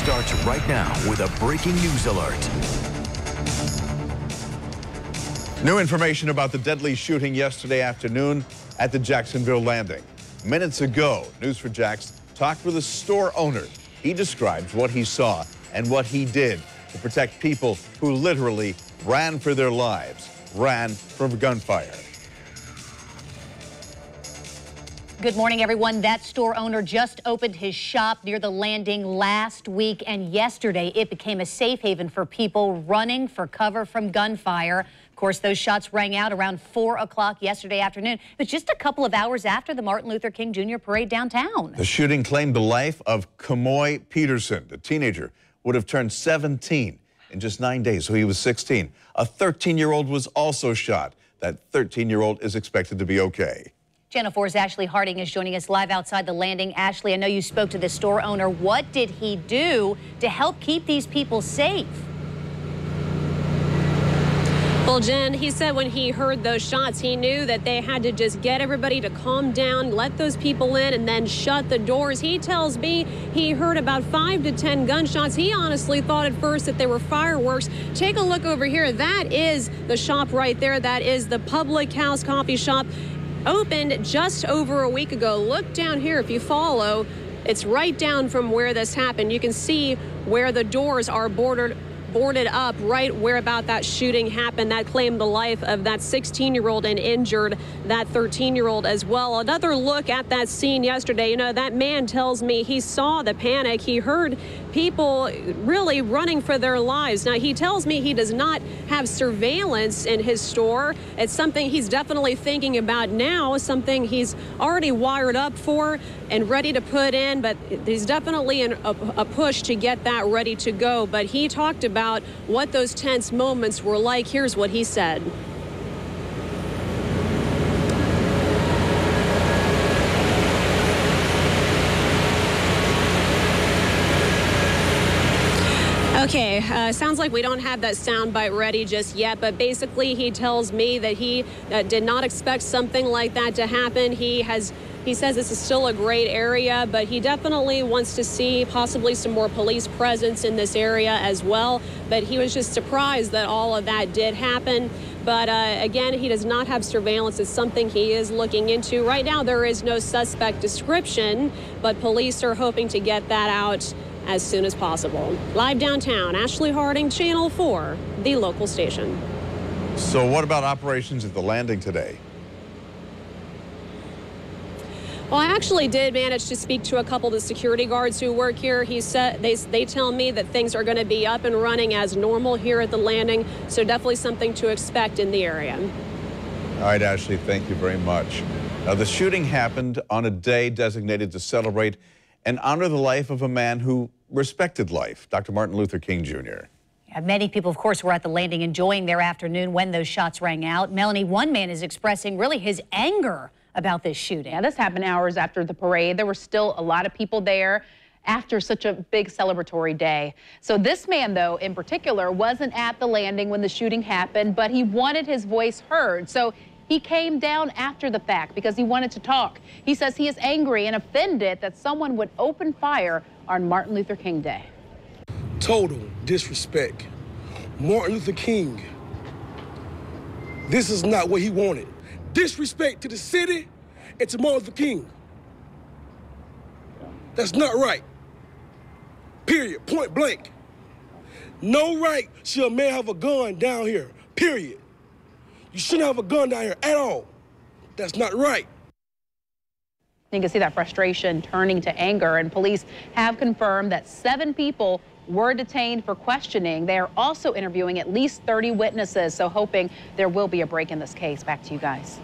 starts right now with a breaking news alert. New information about the deadly shooting yesterday afternoon at the Jacksonville landing. Minutes ago, News4Jax talked with a store owner. He describes what he saw and what he did to protect people who literally ran for their lives, ran from gunfire. Good morning, everyone. That store owner just opened his shop near the landing last week, and yesterday it became a safe haven for people running for cover from gunfire. Of course, those shots rang out around 4 o'clock yesterday afternoon. It was just a couple of hours after the Martin Luther King Jr. parade downtown. The shooting claimed the life of Kamoy Peterson. The teenager would have turned 17 in just 9 days, so he was 16. A 13-year-old was also shot. That 13-year-old is expected to be okay. Channel 4's Ashley Harding is joining us live outside the landing. Ashley, I know you spoke to the store owner. What did he do to help keep these people safe? Well, Jen, he said when he heard those shots, he knew that they had to just get everybody to calm down, let those people in, and then shut the doors. He tells me he heard about 5 to 10 gunshots. He honestly thought at first that they were fireworks. Take a look over here. That is the shop right there. That is the Public House Coffee Shop. Opened just over a week ago. Look down here if you follow. It's right down from where this happened. You can see where the doors are boarded up right where about that shooting happened. That claimed the life of that 16-year-old and injured that 13-year-old as well. Another look at that scene yesterday. You know, that man tells me he saw the panic. He heard people really running for their lives. Now, he tells me he does not have surveillance in his store. It's something he's definitely thinking about now, something he's already wired up for and ready to put in, but he's definitely in a push to get that ready to go. But he talked about what those tense moments were like. Here's what he said. Okay, sounds like we don't have that soundbite ready just yet, but basically he tells me that he did not expect something like that to happen. He says this is still a great area, but he definitely wants to see possibly some more police presence in this area as well. But he was just surprised that all of that did happen. But again, he does not have surveillance. It's something he is looking into. Right now, there is no suspect description, but police are hoping to get that out as soon as possible. Live downtown, Ashley Harding, Channel 4, the local station. So what about operations at the landing today? Well, I actually did manage to speak to a couple of the security guards who work here. He said they tell me that things are going to be up and running as normal here at the landing, so definitely something to expect in the area. All right, Ashley, thank you very much. Now, the shooting happened on a day designated to celebrate and honor the life of a man who respected life, Dr. Martin Luther King Jr. Yeah, many people, of course, were at the landing enjoying their afternoon when those shots rang out. Melanie, one man is expressing really his anger about this shooting. Yeah, this happened hours after the parade. There were still a lot of people there after such a big celebratory day. So this man, though, in particular, wasn't at the landing when the shooting happened, but he wanted his voice heard. So he came down after the fact because he wanted to talk. He says he is angry and offended that someone would open fire on Martin Luther King Day. Total disrespect. Martin Luther King, this is not what he wanted. Disrespect to the city and to Martin Luther King. That's not right. Period. Point blank. No right should a man have a gun down here. Period. You shouldn't have a gun down here at all. That's not right. You can see that frustration turning to anger, and police have confirmed that 7 people were detained for questioning. They are also interviewing at least 30 witnesses, so hoping there will be a break in this case. Back to you guys.